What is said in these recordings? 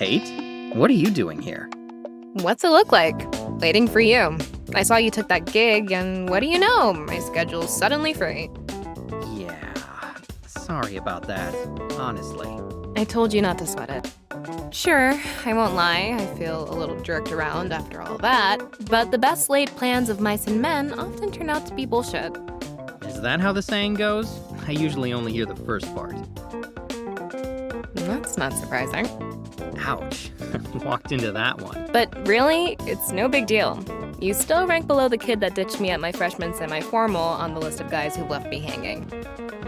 Kate? What are you doing here? What's it look like? Waiting for you. I saw you took that gig, and what do you know? My schedule's suddenly free. Yeah, sorry about that, honestly. I told you not to sweat it. Sure, I won't lie, I feel a little jerked around after all that, but the best laid plans of mice and men often turn out to be bullshit. Is that how the saying goes? I usually only hear the first part. That's not surprising. Ouch, walked into that one. But really, it's no big deal. You still rank below the kid that ditched me at my freshman semi-formal on the list of guys who left me hanging.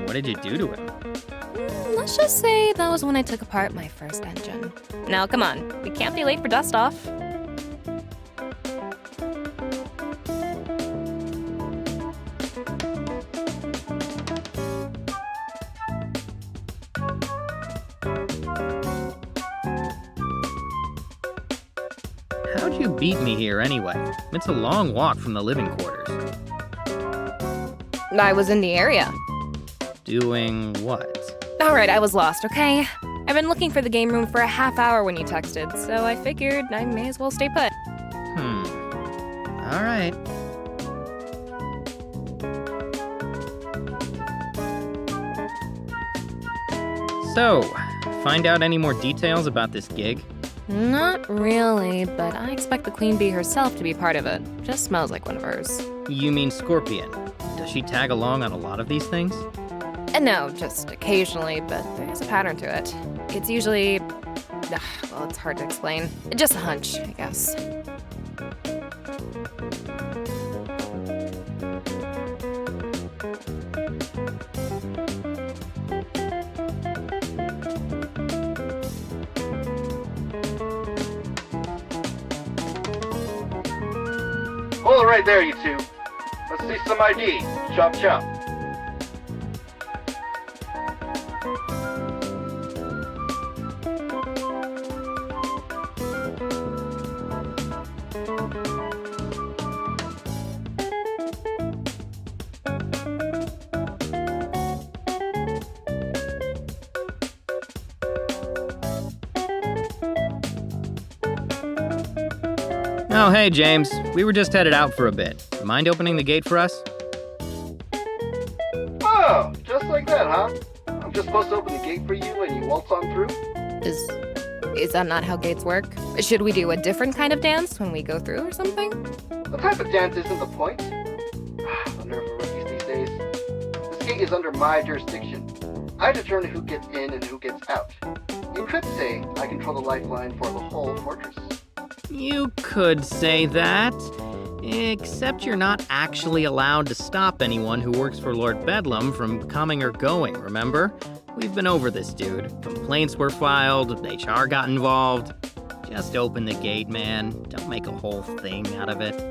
What did you do to him? Let's just say that was when I took apart my first engine. Now, come on, we can't be late for dust-off. How'd you beat me here anyway? It's a long walk from the living quarters. I was in the area. Doing what? Alright, I was lost, okay? I've been looking for the game room for a half hour when you texted, so I figured I may as well stay put. Alright. So, find out any more details about this gig? Not really, but I expect the queen bee herself to be part of it. Just smells like one of hers. You mean Scorpion. Does she tag along on a lot of these things? No, just occasionally, but there's a pattern to it. It's usually... well, it's hard to explain. Just a hunch, I guess. Hold it right there, you two. Let's see some ID. Chop chop. Oh, hey, James. We were just headed out for a bit. Mind opening the gate for us? Oh, just like that, huh? I'm just supposed to open the gate for you and you waltz on through? Is that not how gates work? Should we do a different kind of dance when we go through or something? The type of dance isn't the point. The nerve of rookies these days. This gate is under my jurisdiction. I determine who gets in and who gets out. You could say I control the lifeline for the whole fortress. You could say that, except you're not actually allowed to stop anyone who works for Lord Bedlam from coming or going, remember? We've been over this, dude. Complaints were filed, HR got involved. Just open the gate, man. Don't make a whole thing out of it.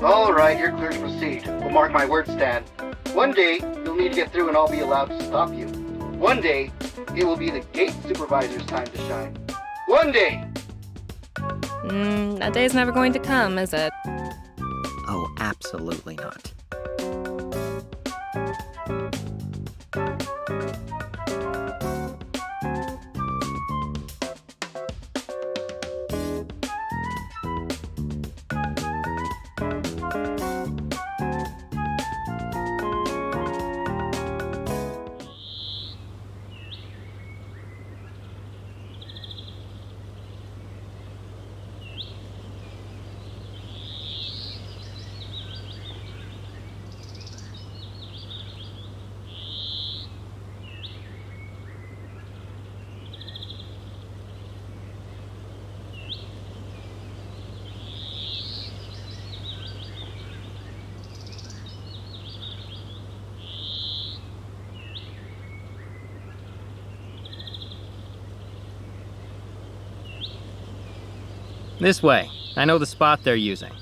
All right, you're clear to proceed. We'll mark my words, Stan. One day, you'll need to get through and I'll be allowed to stop you. One day, it will be the gate supervisor's time to shine. One day! That day's never going to come, is it? Oh, absolutely not. This way. I know the spot they're using.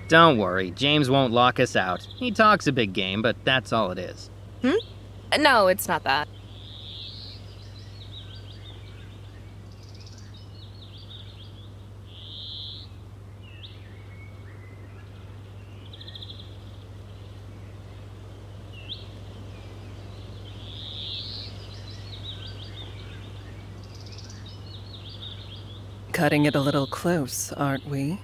Don't worry, James won't lock us out. He talks a big game, but that's all it is. No, it's not that. Cutting it a little close, aren't we?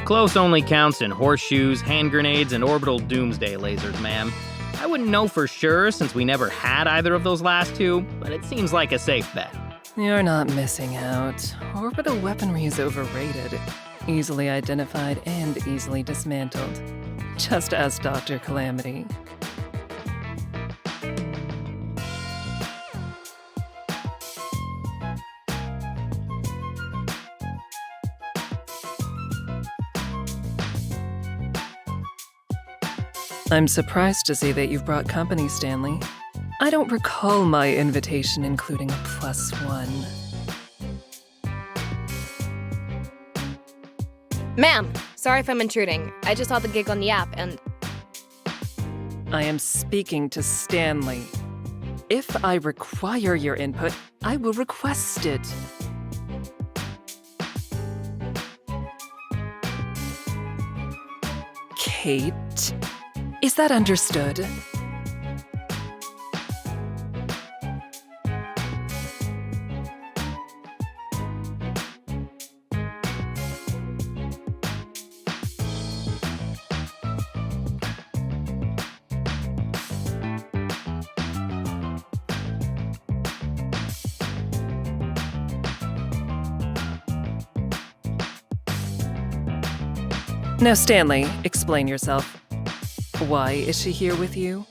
Close only counts in horseshoes, hand grenades, and orbital doomsday lasers, ma'am. I wouldn't know for sure since we never had either of those last two, but it seems like a safe bet. You're not missing out. Orbital weaponry is overrated, easily identified and easily dismantled. Just ask Dr. Calamity. I'm surprised to see that you've brought company, Stanley. I don't recall my invitation including a +1. Ma'am, sorry if I'm intruding. I just saw the gig on the app and... I am speaking to Stanley. If I require your input, I will request it. Kate, is that understood? Now, Stanley, explain yourself. Why is she here with you?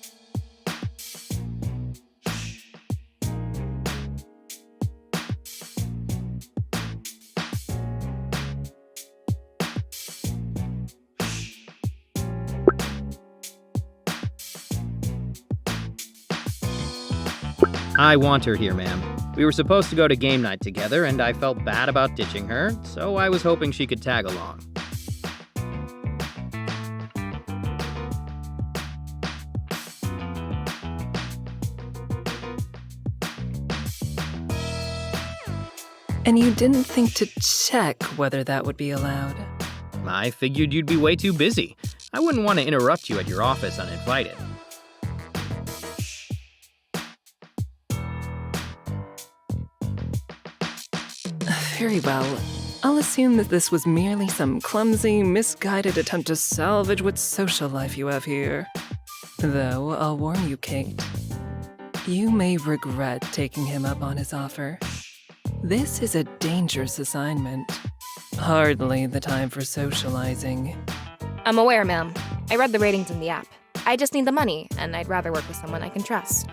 I want her here, ma'am. We were supposed to go to game night together, and I felt bad about ditching her, so I was hoping she could tag along. And you didn't think to check whether that would be allowed. I figured you'd be way too busy. I wouldn't want to interrupt you at your office uninvited. Very well. I'll assume that this was merely some clumsy, misguided attempt to salvage what social life you have here. Though, I'll warn you, Kate. You may regret taking him up on his offer. This is a dangerous assignment. Hardly the time for socializing. I'm aware, ma'am. I read the ratings in the app. I just need the money, and I'd rather work with someone I can trust.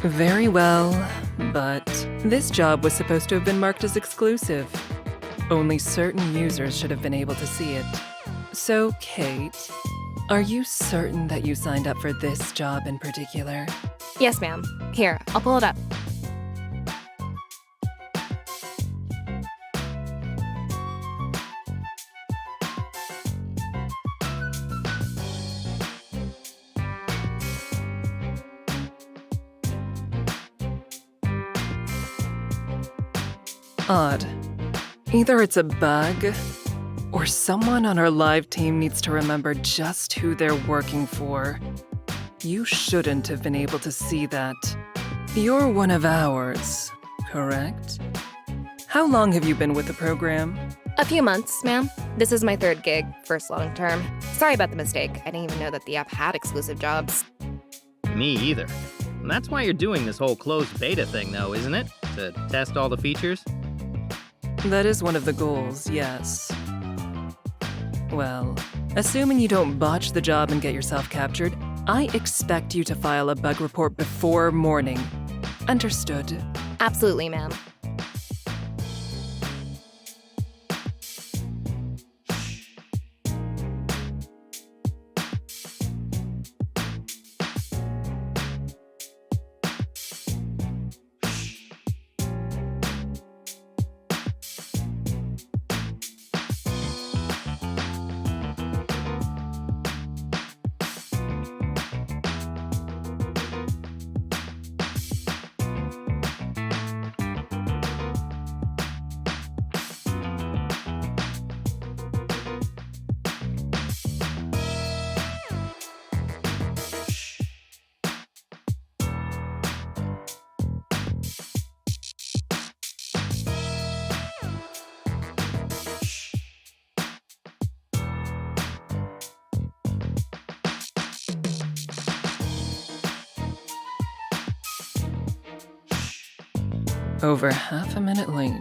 Very well, but this job was supposed to have been marked as exclusive. Only certain users should have been able to see it. So, Kate, are you certain that you signed up for this job in particular? Yes, ma'am. Here, I'll pull it up. Odd. Either it's a bug, or someone on our live team needs to remember just who they're working for. You shouldn't have been able to see that. You're one of ours, correct? How long have you been with the program? A few months, ma'am. This is my third gig, first long term. Sorry about the mistake. I didn't even know that the app had exclusive jobs. Me either. And that's why you're doing this whole closed beta thing, though, isn't it? To test all the features? That is one of the goals, yes. Well, assuming you don't botch the job and get yourself captured, I expect you to file a bug report before morning. Understood. Absolutely, ma'am. Over half a minute late.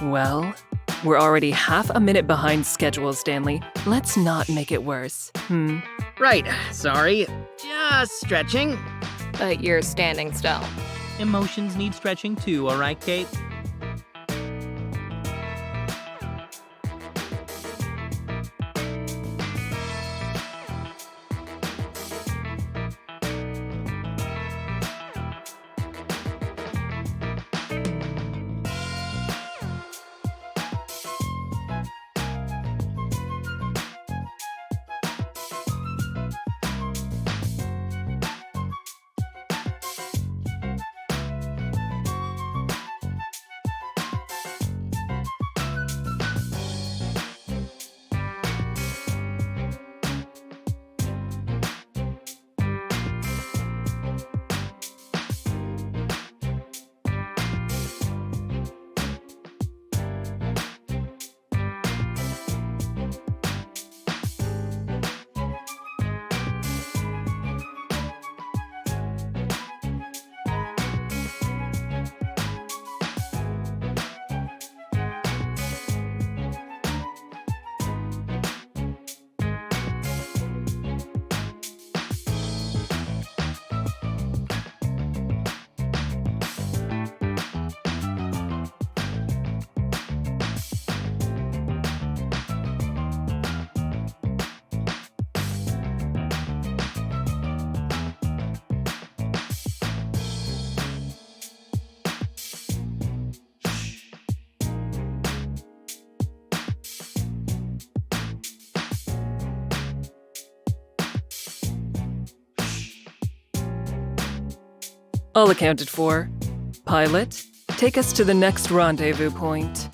Well, we're already half a minute behind schedule, Stanley. Let's not make it worse. Right, sorry. Just stretching. But you're standing still. Emotions need stretching too, alright, Kate? All accounted for. Pilot, take us to the next rendezvous point.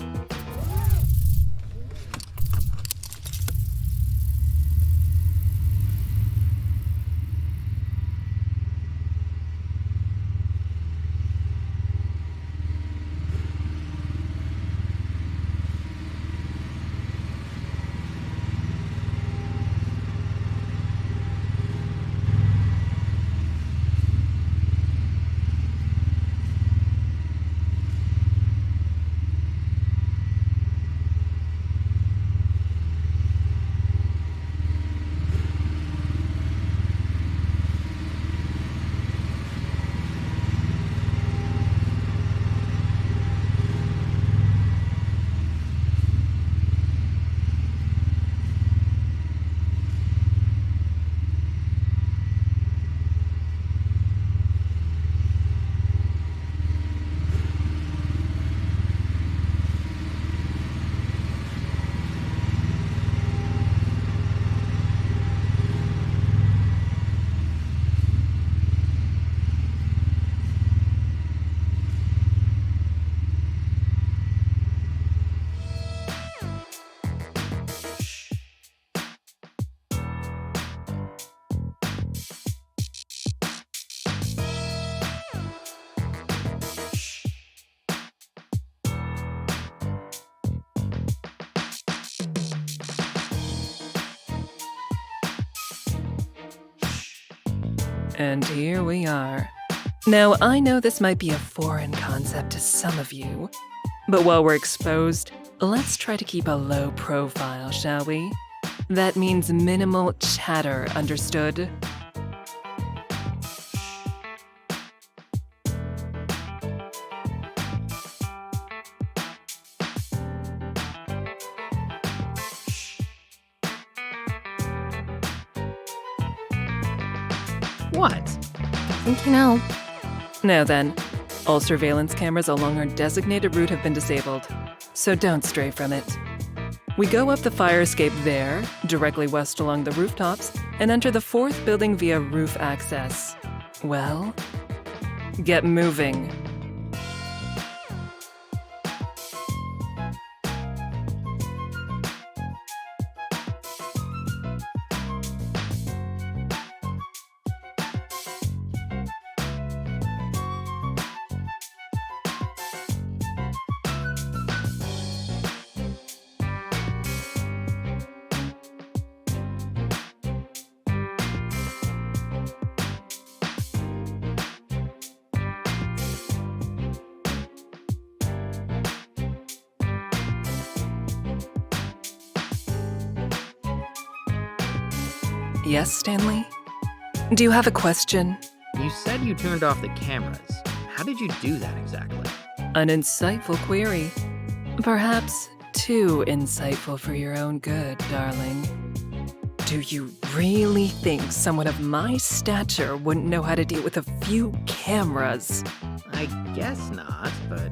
And here we are. Now, I know this might be a foreign concept to some of you, but while we're exposed, let's try to keep a low profile, shall we? That means minimal chatter, understood? What? I think you know. Now then, all surveillance cameras along our designated route have been disabled, so don't stray from it. We go up the fire escape there, directly west along the rooftops, and enter the 4th building via roof access. Well, get moving. Yes, Stanley? Do you have a question? You said you turned off the cameras. How did you do that exactly? An insightful query. Perhaps too insightful for your own good, darling. Do you really think someone of my stature wouldn't know how to deal with a few cameras? I guess not, but...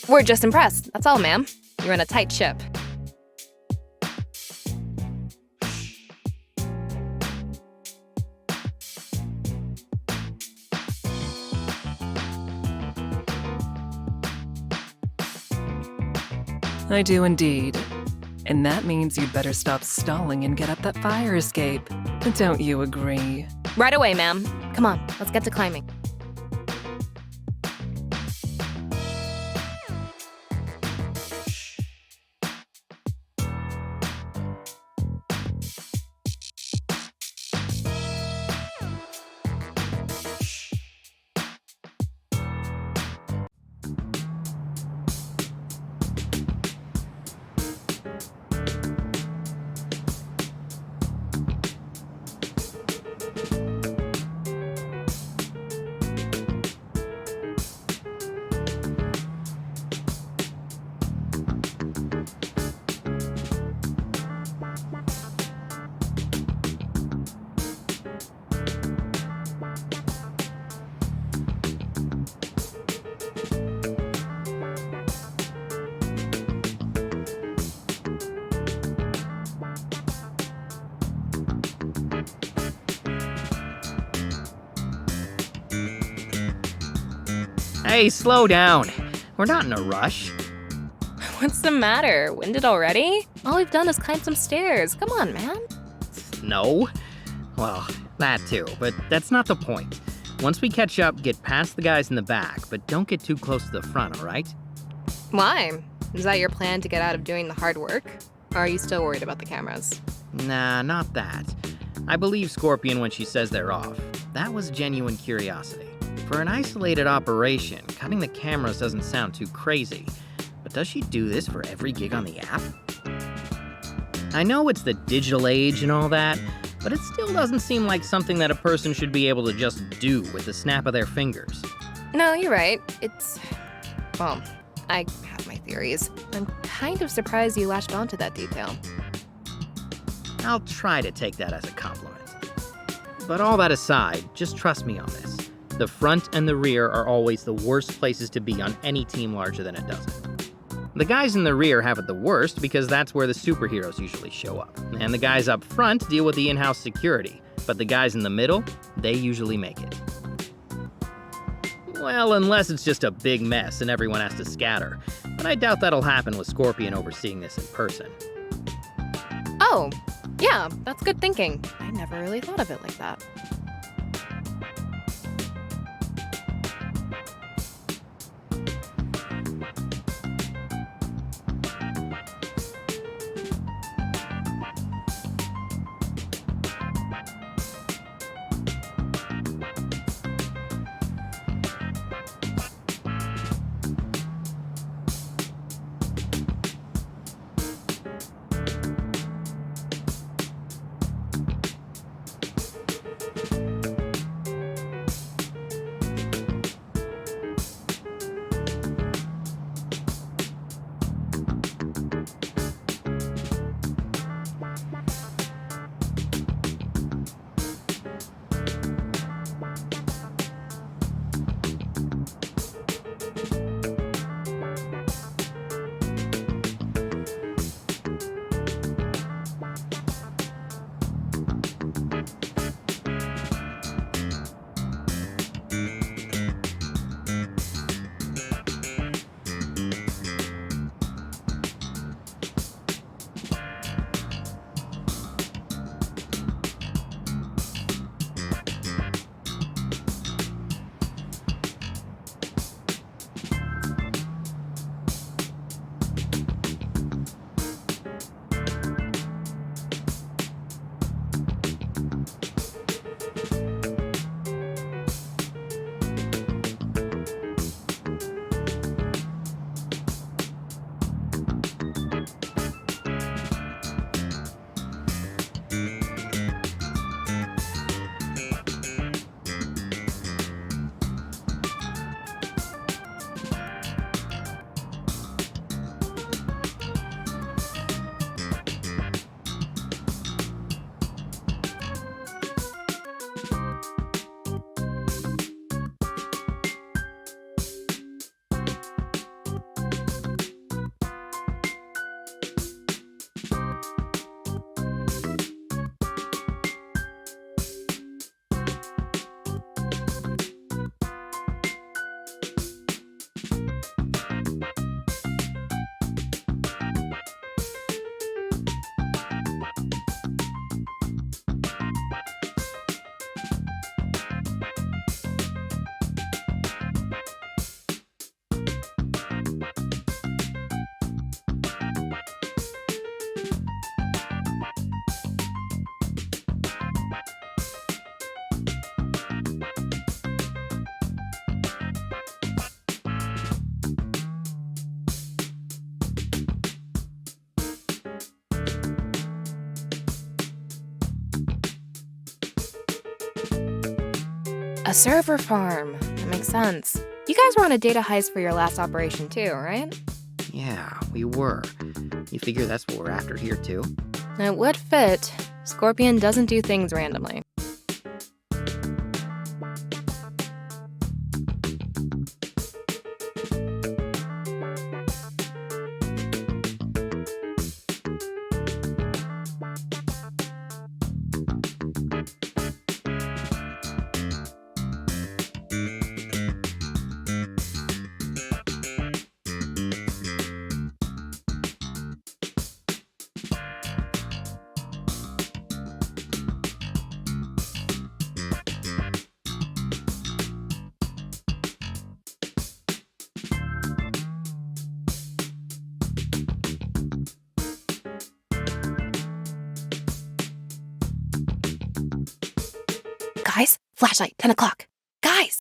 We're just impressed. That's all, ma'am. You're on a tight ship. I do indeed. And that means you'd better stop stalling and get up that fire escape. Don't you agree? Right away, ma'am. Come on, let's get to climbing. Hey, slow down. We're not in a rush. What's the matter? Winded already? All we've done is climb some stairs. Come on, man. No? Well, that too, but that's not the point. Once we catch up, get past the guys in the back, but don't get too close to the front, all right? Why? Is that your plan to get out of doing the hard work? Or are you still worried about the cameras? Nah, not that. I believe Scorpion when she says they're off. That was genuine curiosity. For an isolated operation, cutting the cameras doesn't sound too crazy. But does she do this for every gig on the app? I know it's the digital age and all that, but it still doesn't seem like something that a person should be able to just do with the snap of their fingers. No, you're right. Well, I have my theories. I'm kind of surprised you latched onto that detail. I'll try to take that as a compliment. But all that aside, just trust me on this. The front and the rear are always the worst places to be on any team larger than a dozen. The guys in the rear have it the worst because that's where the superheroes usually show up. And the guys up front deal with the in-house security. But the guys in the middle, they usually make it. Well, unless it's just a big mess and everyone has to scatter. But I doubt that'll happen with Scorpion overseeing this in person. Oh, Yeah, that's good thinking. I never really thought of it like that. A server farm. That makes sense. You guys were on a data heist for your last operation too, right? Yeah, we were. You figure that's what we're after here, too? It would fit. Scorpion doesn't do things randomly. Guys, flashlight, 10 o'clock. Guys!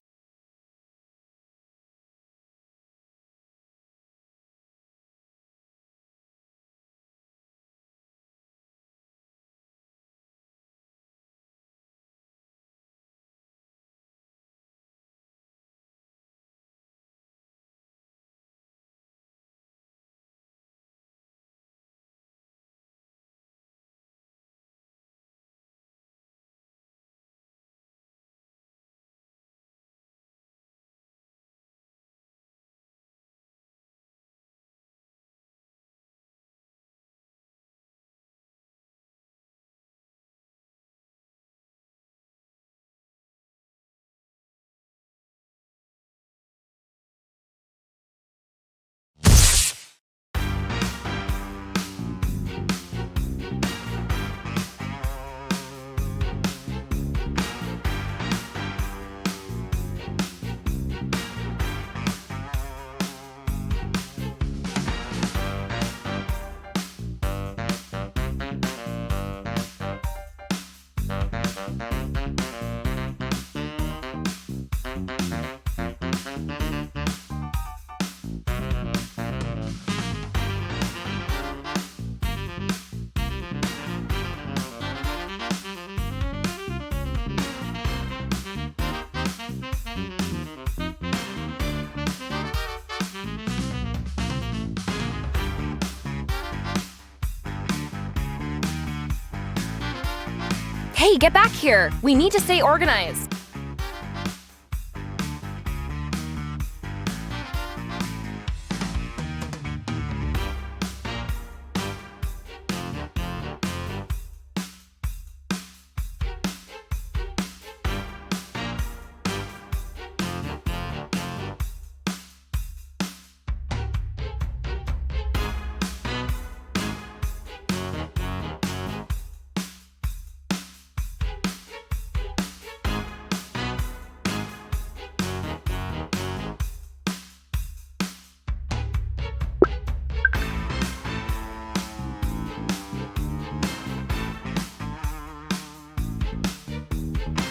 Hey, get back here! We need to stay organized.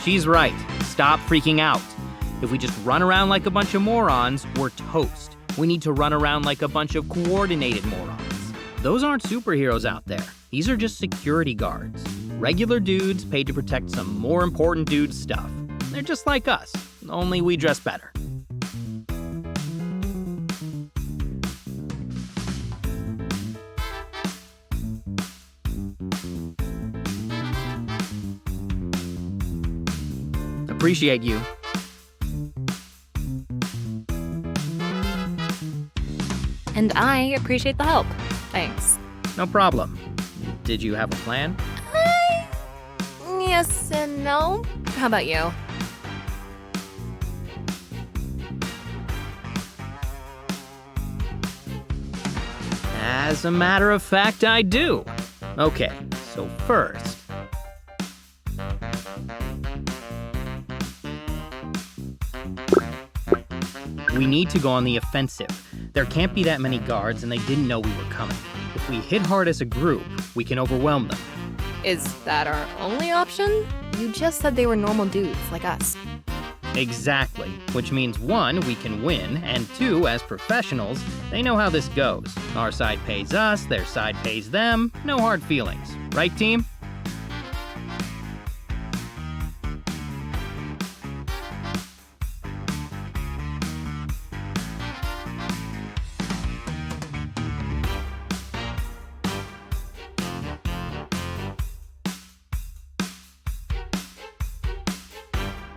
She's right. Stop freaking out. If we just run around like a bunch of morons, we're toast. We need to run around like a bunch of coordinated morons. Those aren't superheroes out there. These are just security guards. Regular dudes paid to protect some more important dudes' stuff. They're just like us, only we dress better. Appreciate you. And I appreciate the help. Thanks. No problem. Did you have a plan? Yes and no. How about you? As a matter of fact, I do. Okay, so first, we need to go on the offensive. There can't be that many guards, and they didn't know we were coming. If we hit hard as a group, we can overwhelm them. Is that our only option? You just said they were normal dudes like us. Exactly, which means 1, we can win, and 2, as professionals, they know how this goes. Our side pays us, their side pays them, no hard feelings. Right, team?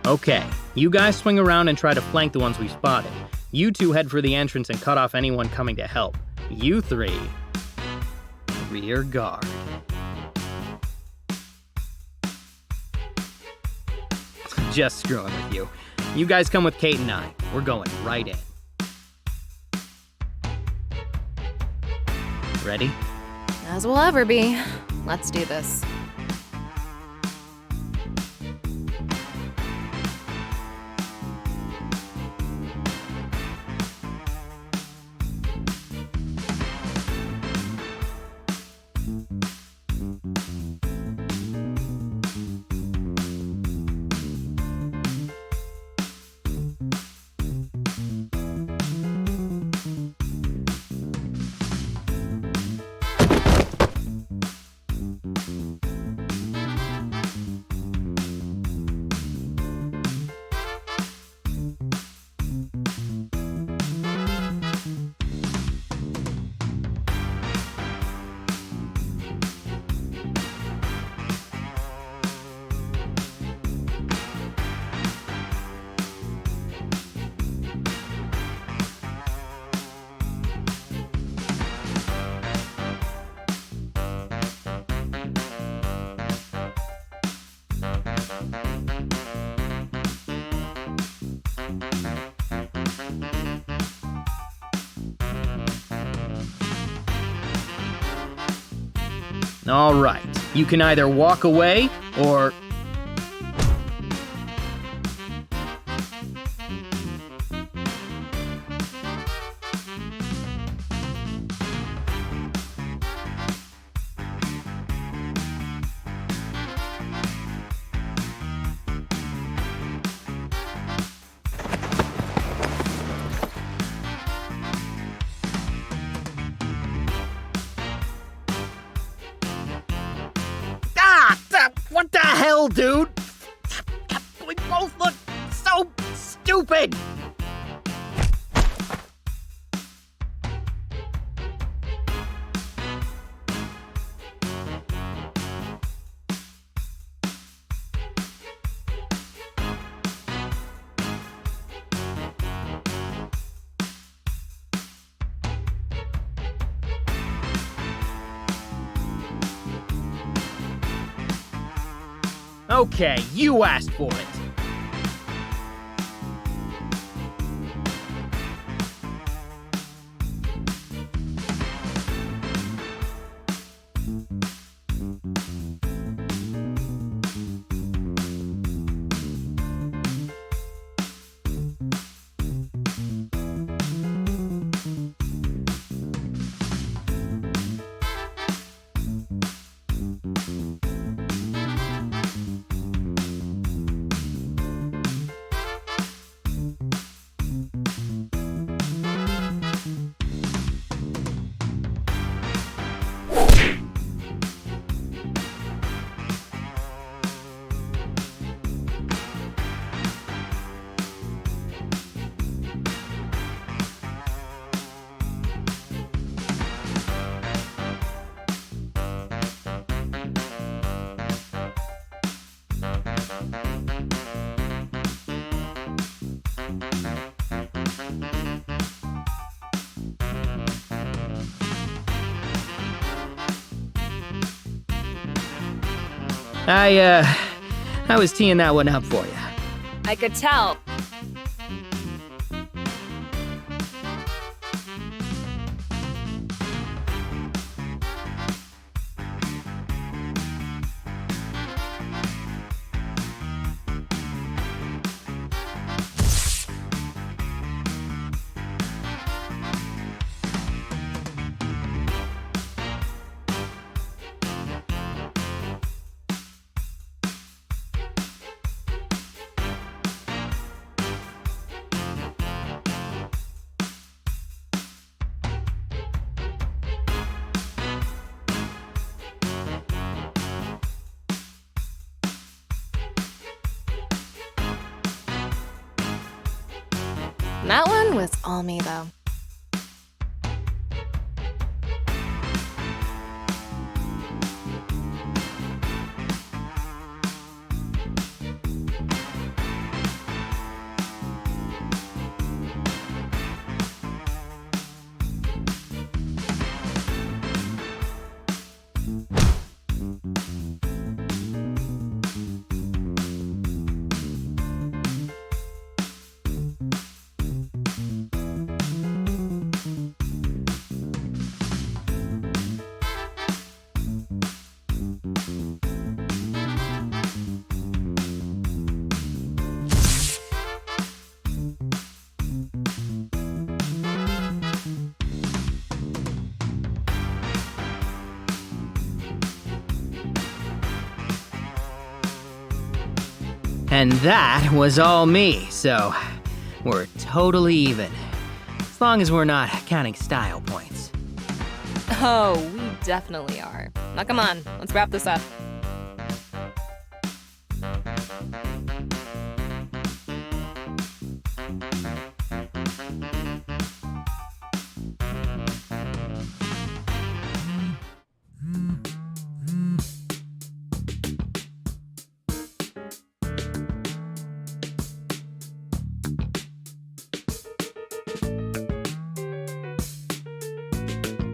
Okay, you guys swing around and try to flank the ones we spotted. You 2 head for the entrance and cut off anyone coming to help. You 3, rear guard. Just screwing with you. You guys come with Kate and I. We're going right in. Ready? As we'll ever be. Let's do this. All right, you can either walk away or... What the hell, dude? We both look so stupid! Okay, you asked for it. I was teeing that one up for you. I could tell. That one was all me, though. And that was all me, so we're totally even. As long as we're not counting style points. Oh, we definitely are. Now come on, let's wrap this up.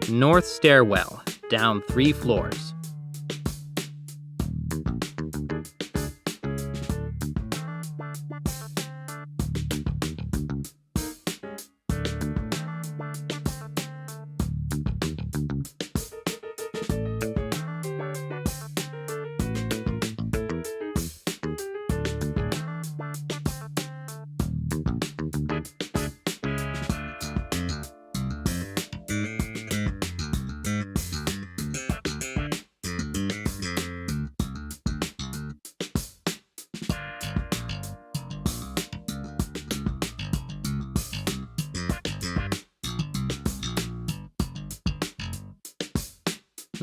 North stairwell, down 3 floors.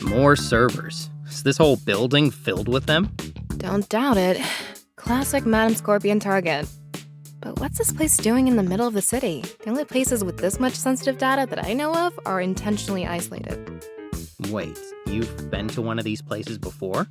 More servers. Is this whole building filled with them? Don't doubt it. Classic Madam Scorpion target. But what's this place doing in the middle of the city? The only places with this much sensitive data that I know of are intentionally isolated. Wait, you've been to one of these places before?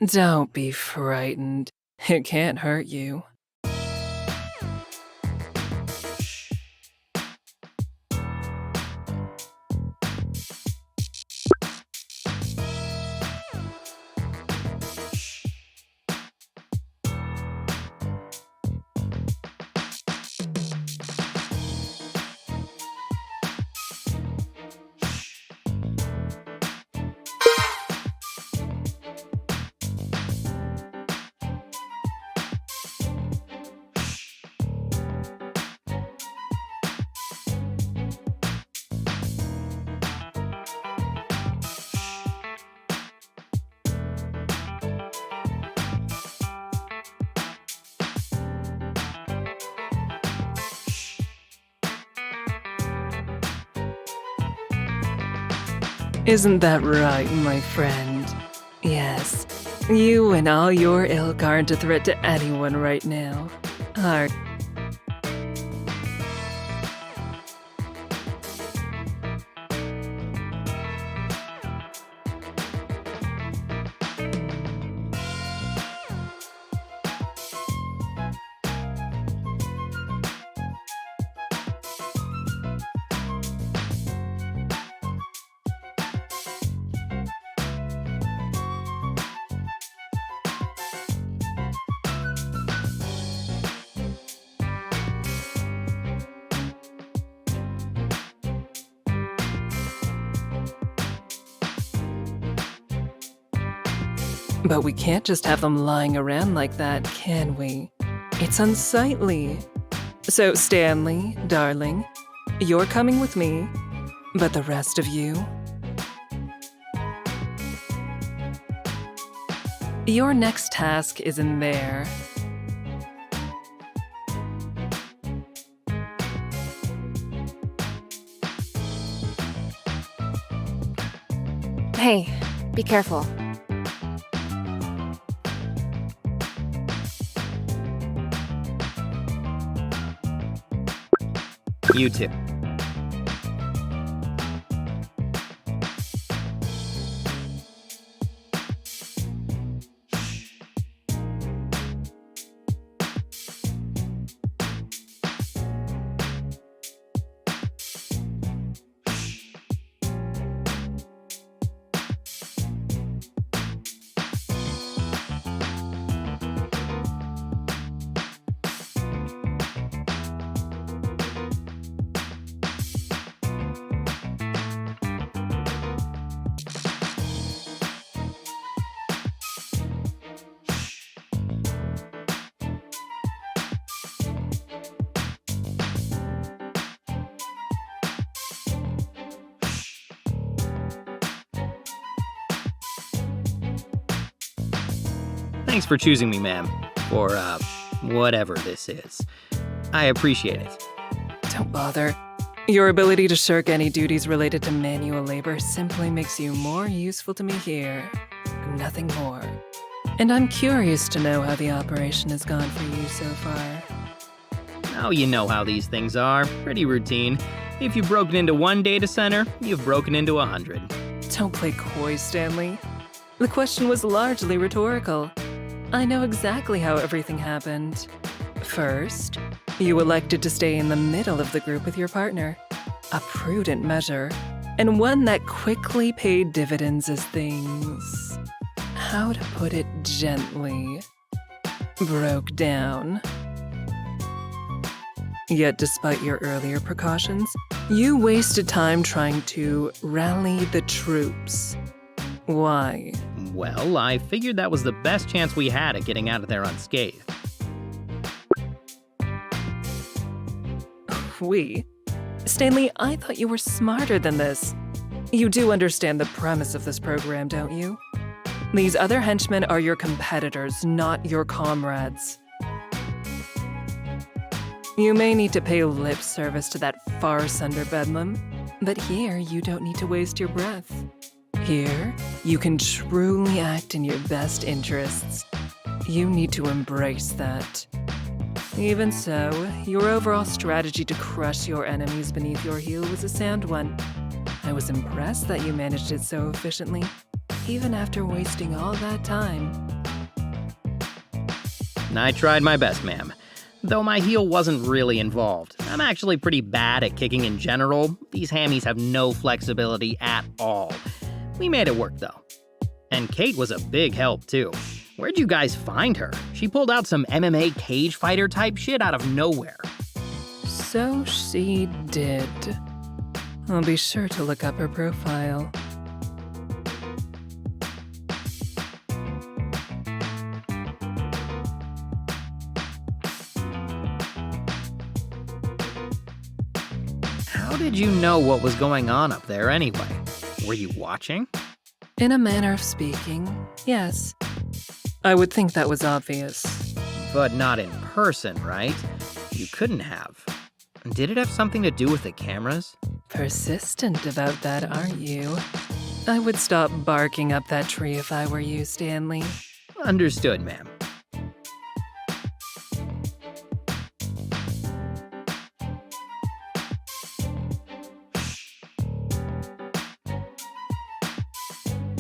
Don't be frightened. It can't hurt you. Isn't that right, my friend? Yes, you and all your ilk aren't a threat to anyone right now, are But we can't just have them lying around like that, can we? It's unsightly. So, Stanley, darling, you're coming with me, but the rest of you? Your next task is in there. Hey, be careful. You too. Thanks for choosing me, ma'am, for, whatever this is. I appreciate it. Don't bother. Your ability to shirk any duties related to manual labor simply makes you more useful to me here. Nothing more. And I'm curious to know how the operation has gone for you so far. Oh, you know how these things are. Pretty routine. If you've broken into one data center, you've broken into 100. Don't play coy, Stanley. The question was largely rhetorical. I know exactly how everything happened. First, you elected to stay in the middle of the group with your partner. A prudent measure, and one that quickly paid dividends as things, how to put it gently, broke down. Yet despite your earlier precautions, you wasted time trying to rally the troops. Why? Well, I figured that was the best chance we had at getting out of there unscathed. Stanley, I thought you were smarter than this. You do understand the premise of this program, don't you? These other henchmen are your competitors, not your comrades. You may need to pay lip service to that farce under Bedlam, but here you don't need to waste your breath. Here, you can truly act in your best interests. You need to embrace that. Even so, your overall strategy to crush your enemies beneath your heel was a sound one. I was impressed that you managed it so efficiently. even after wasting all that time. I tried my best, ma'am. Though my heel wasn't really involved. I'm actually pretty bad at kicking in general. These hammies have no flexibility at all. We made it work, though. And Kate was a big help, too. Where'd you guys find her? She pulled out some MMA cage fighter type shit out of nowhere. So she did. I'll be sure to look up her profile. How did you know what was going on up there anyway? Were you watching? In a manner of speaking, yes. I would think that was obvious. But not in person, right? You couldn't have. Did it have something to do with the cameras? Persistent about that, aren't you? I would stop barking up that tree if I were you, Stanley. Understood, ma'am.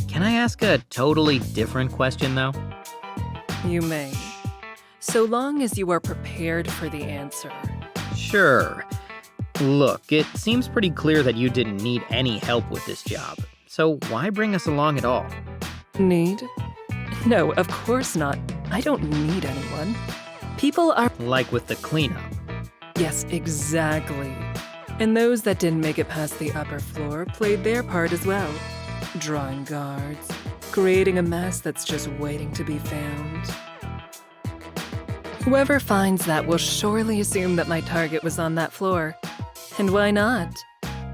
Can I ask a totally different question, though? You may. So long as you are prepared for the answer. Sure. Look, it seems pretty clear that you didn't need any help with this job. So why bring us along at all? Need? No, of course not. I don't need anyone. People are... Like with the cleanup. Yes, exactly. And those that didn't make it past the upper floor played their part as well. Drawing guards, creating a mess that's just waiting to be found. Whoever finds that will surely assume that my target was on that floor. And why not?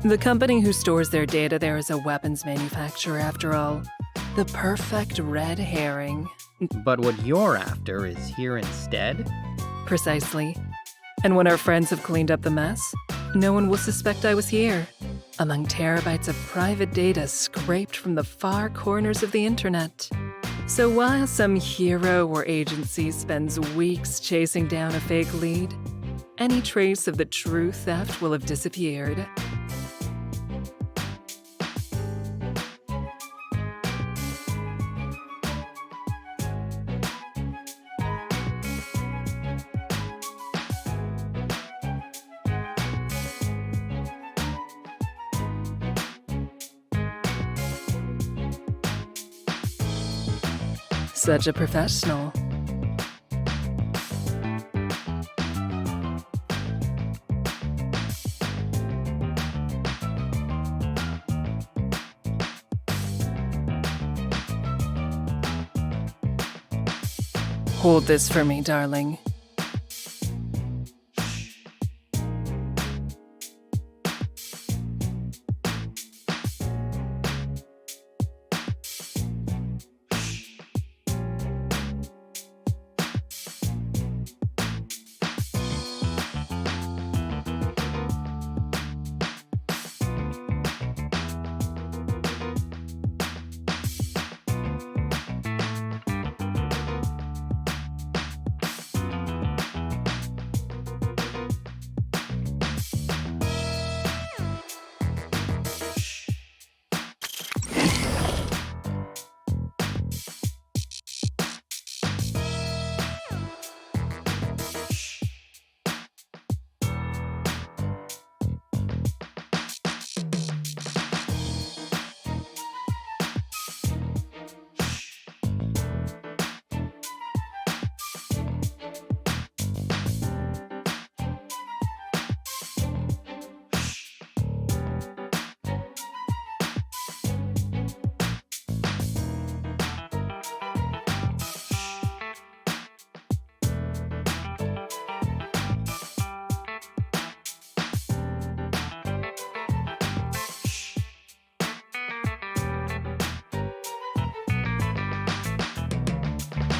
The company who stores their data there is a weapons manufacturer, after all. The perfect red herring. But what you're after is here instead? Precisely. And when our friends have cleaned up the mess, no one will suspect I was here, among terabytes of private data scraped from the far corners of the internet. So while some hero or agency spends weeks chasing down a fake lead, any trace of the true theft will have disappeared. Such a professional. Hold this for me, darling.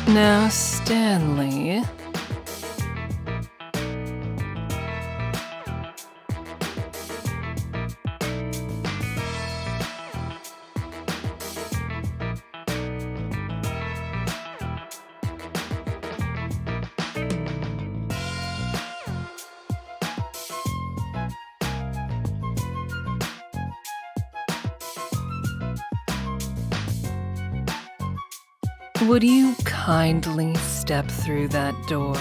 Now, Stanley. Would you kindly step through that door?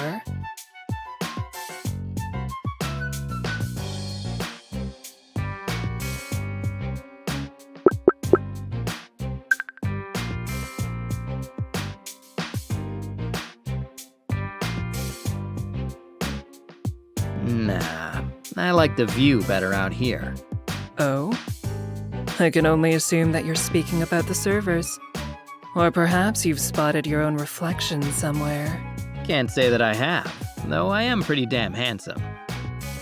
Nah, I like the view better out here. Oh? I can only assume that you're speaking about the servers. Or perhaps you've spotted your own reflection somewhere. Can't say that I have, though I am pretty damn handsome.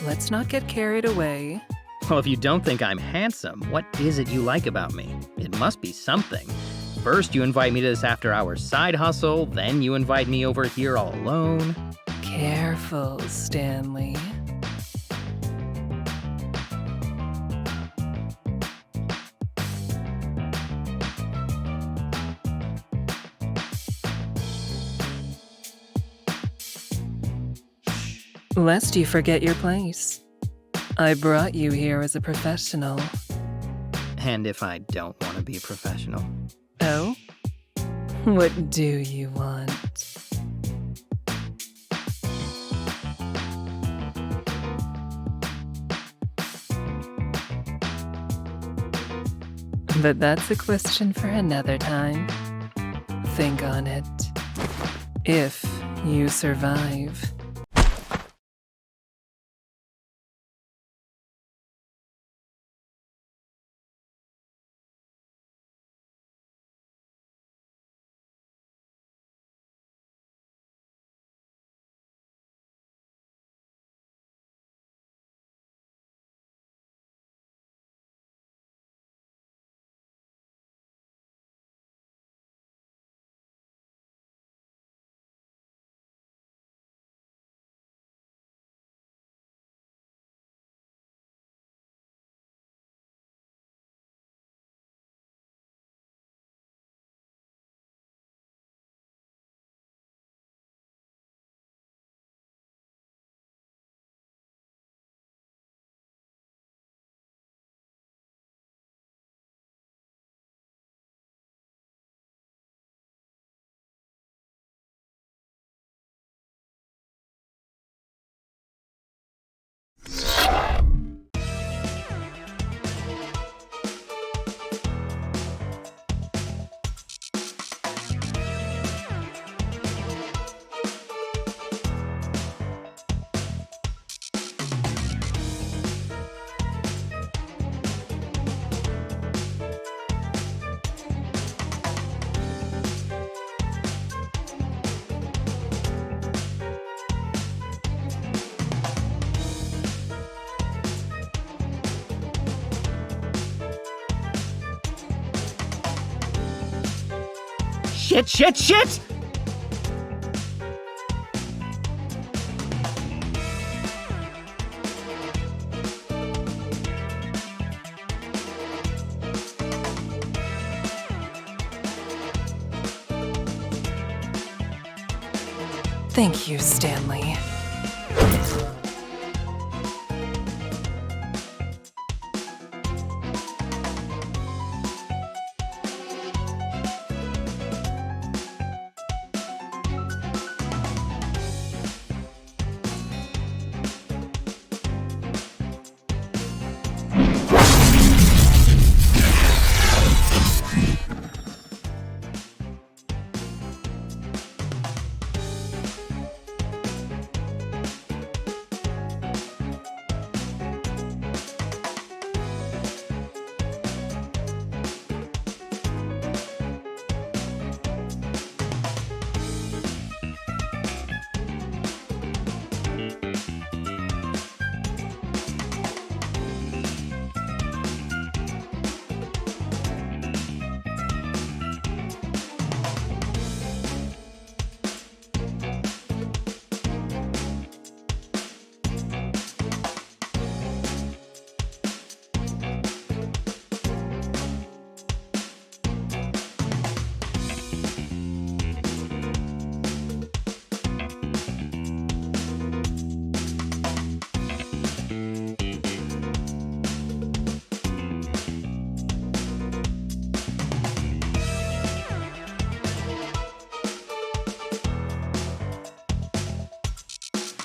Let's not get carried away. Well, if you don't think I'm handsome, what is it you like about me? It must be something. First you invite me to this after-hours side hustle, then you invite me over here all alone. Careful, Stanley. Lest you forget your place. I brought you here as a professional. And if I don't want to be professional? Oh? What do you want? But that's a question for another time. Think on it. If you survive. Shit! Thank you, Stanley.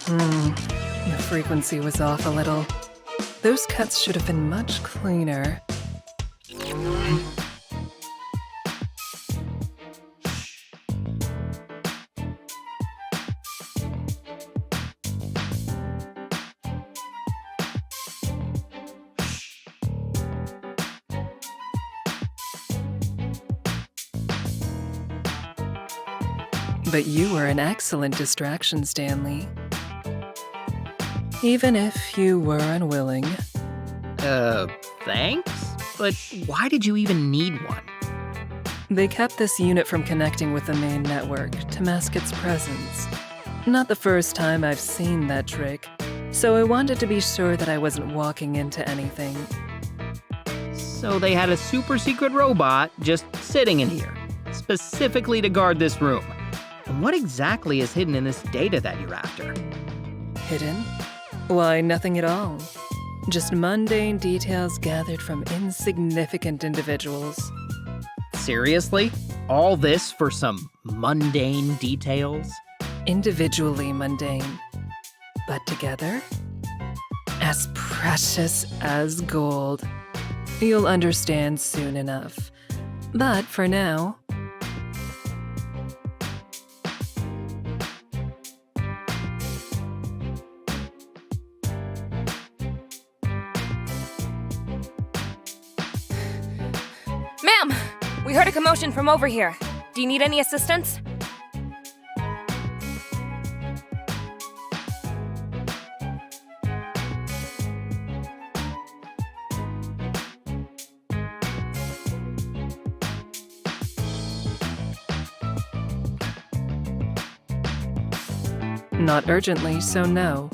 The frequency was off a little. Those cuts should have been much cleaner. But you were an excellent distraction, Stanley. Even if you were unwilling. Thanks? But why did you even need one? They kept this unit from connecting with the main network to mask its presence. Not the first time I've seen that trick, so I wanted to be sure that I wasn't walking into anything. So they had a super secret robot just sitting in here, specifically to guard this room. And what exactly is hidden in this data that you're after? Hidden? Why, nothing at all. Just mundane details gathered from insignificant individuals. Seriously? All this for some mundane details? Individually mundane, but together? As precious as gold. You'll understand soon enough. But for now... Ma'am! We heard a commotion from over here. Do you need any assistance? Not urgently, so no.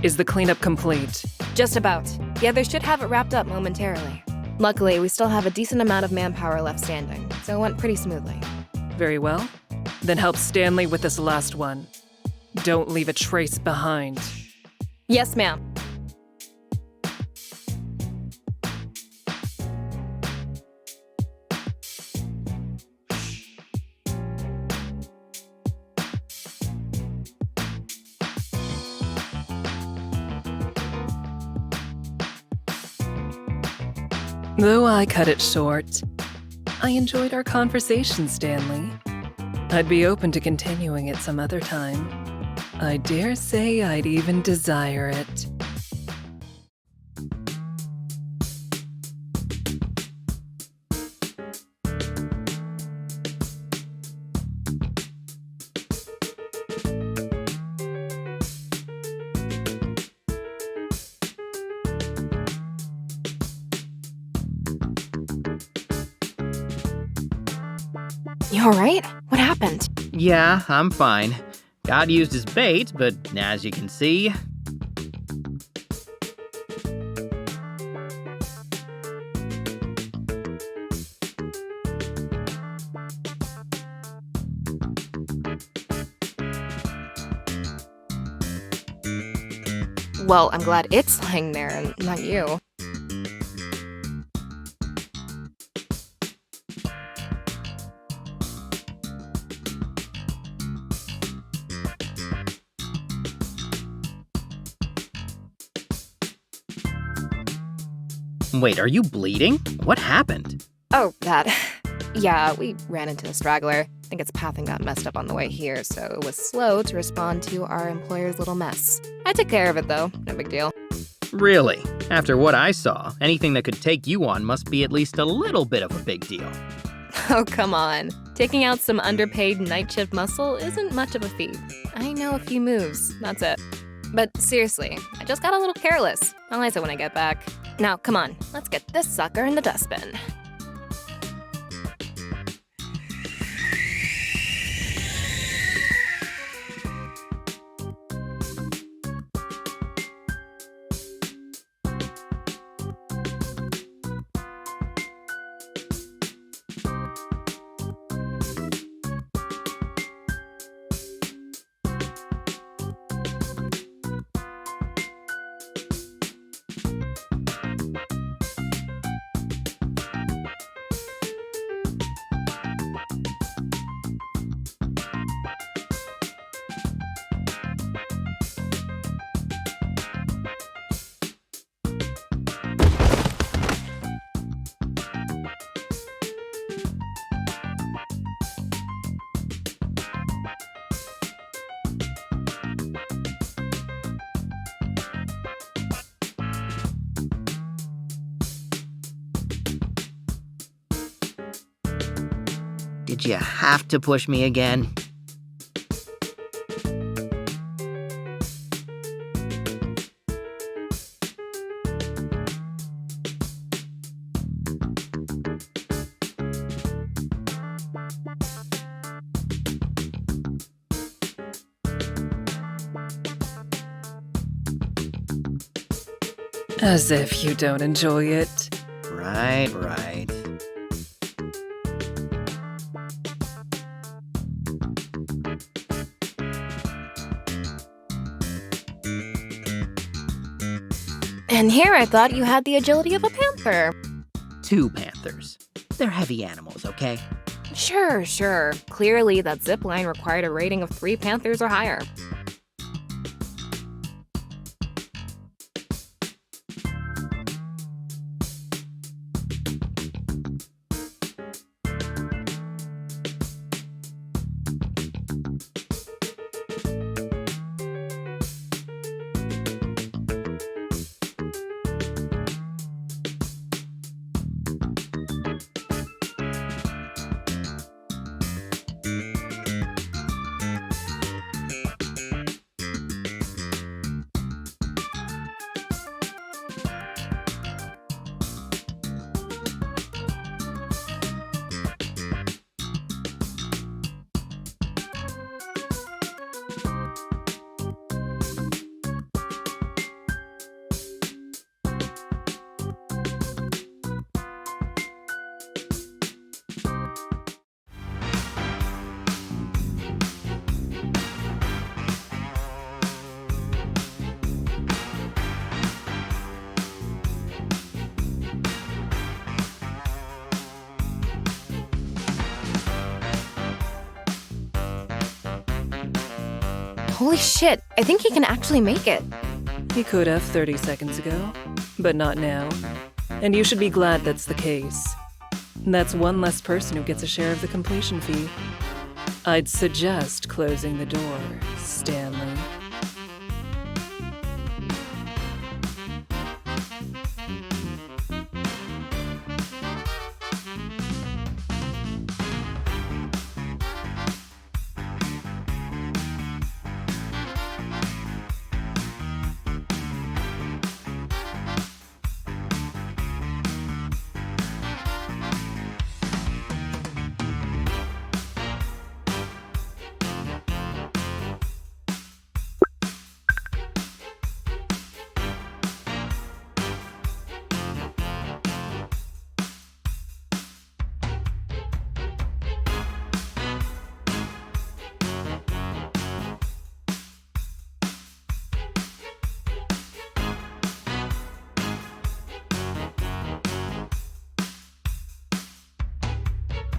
Is the cleanup complete? Just about. The others should have it wrapped up momentarily. Luckily, we still have a decent amount of manpower left standing, so it went pretty smoothly. Very well. Then help Stanley with this last one. Don't leave a trace behind. Yes, ma'am. Though I cut it short, I enjoyed our conversation, Stanley. I'd be open to continuing it some other time. I dare say I'd even desire it. You alright? What happened? Yeah, I'm fine. God used his bait, but as you can see... Well, I'm glad it's lying there and not you. Wait, are you bleeding? What happened? Oh, that. Yeah, we ran into a straggler. I think its pathing got messed up on the way here, so it was slow to respond to our employer's little mess. I took care of it, though. No big deal. Really? After what I saw, anything that could take you on must be at least a little bit of a big deal. Oh, come on. Taking out some underpaid night shift muscle isn't much of a feat. I know a few moves, that's it. But seriously, I just got a little careless. I'll ice it when I get back. Now, come on, let's get this sucker in the dustbin. Did you have to push me again? As if you don't enjoy it. Right. And here I thought you had the agility of a panther. 2 panthers. They're heavy animals, okay? Sure. Clearly, that zip line required a rating of 3 panthers or higher. Holy shit, I think he can actually make it. He could have 30 seconds ago, but not now. And you should be glad that's the case. That's one less person who gets a share of the completion fee. I'd suggest closing the door, Stanley.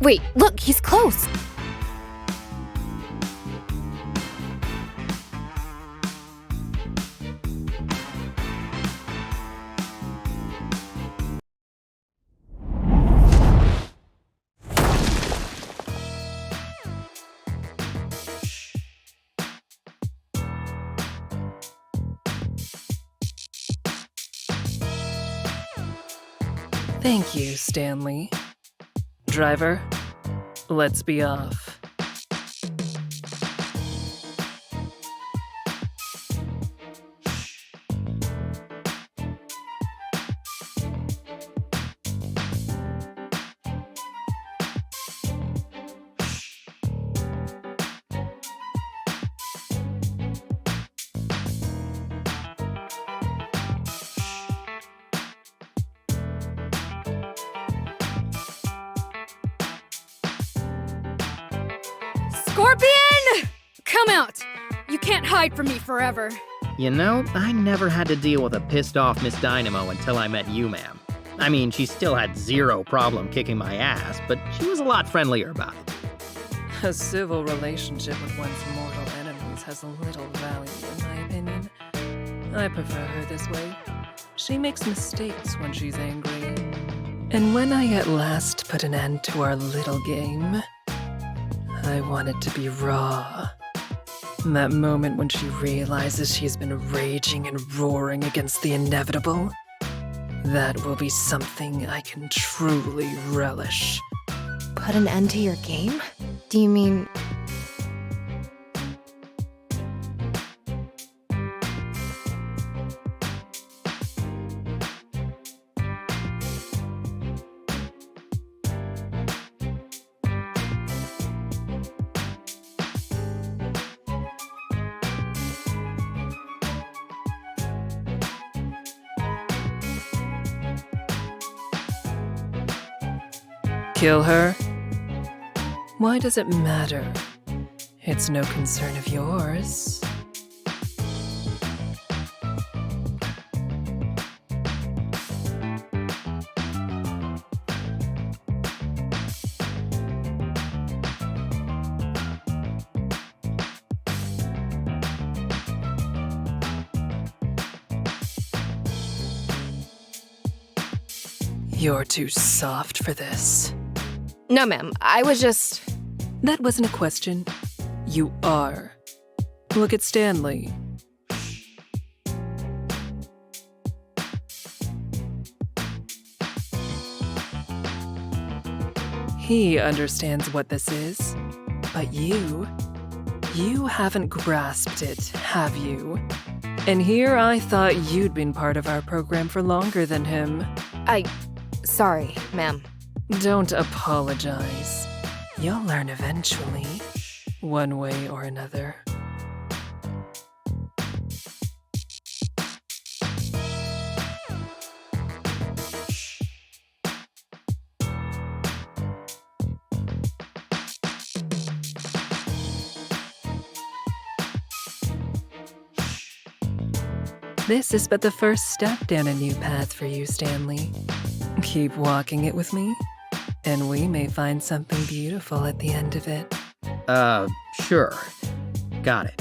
Wait, look, he's close. Thank you, Stanley. Driver, let's be off. Scorpion! Come out! You can't hide from me forever. You know, I never had to deal with a pissed off Miss Dynamo until I met you, ma'am. I mean, she still had zero problem kicking my ass, but she was a lot friendlier about it. A civil relationship with one's mortal enemies has a little value, in my opinion. I prefer her this way. She makes mistakes when she's angry. And when I at last put an end to our little game, I want it to be raw. That moment when she realizes she's been raging and roaring against the inevitable, that will be something I can truly relish. Put an end to your game? Do you mean... Kill her? Why does it matter? It's no concern of yours. You're too soft for this. No, ma'am. I was just... That wasn't a question. You are. Look at Stanley. He understands what this is, but you haven't grasped it, have you? And here I thought you'd been part of our program for longer than him. Sorry, ma'am. Don't apologize. You'll learn eventually, one way or another. This is but the first step down a new path for you, Stanley. Keep walking it with me, and we may find something beautiful at the end of it. Sure. Got it.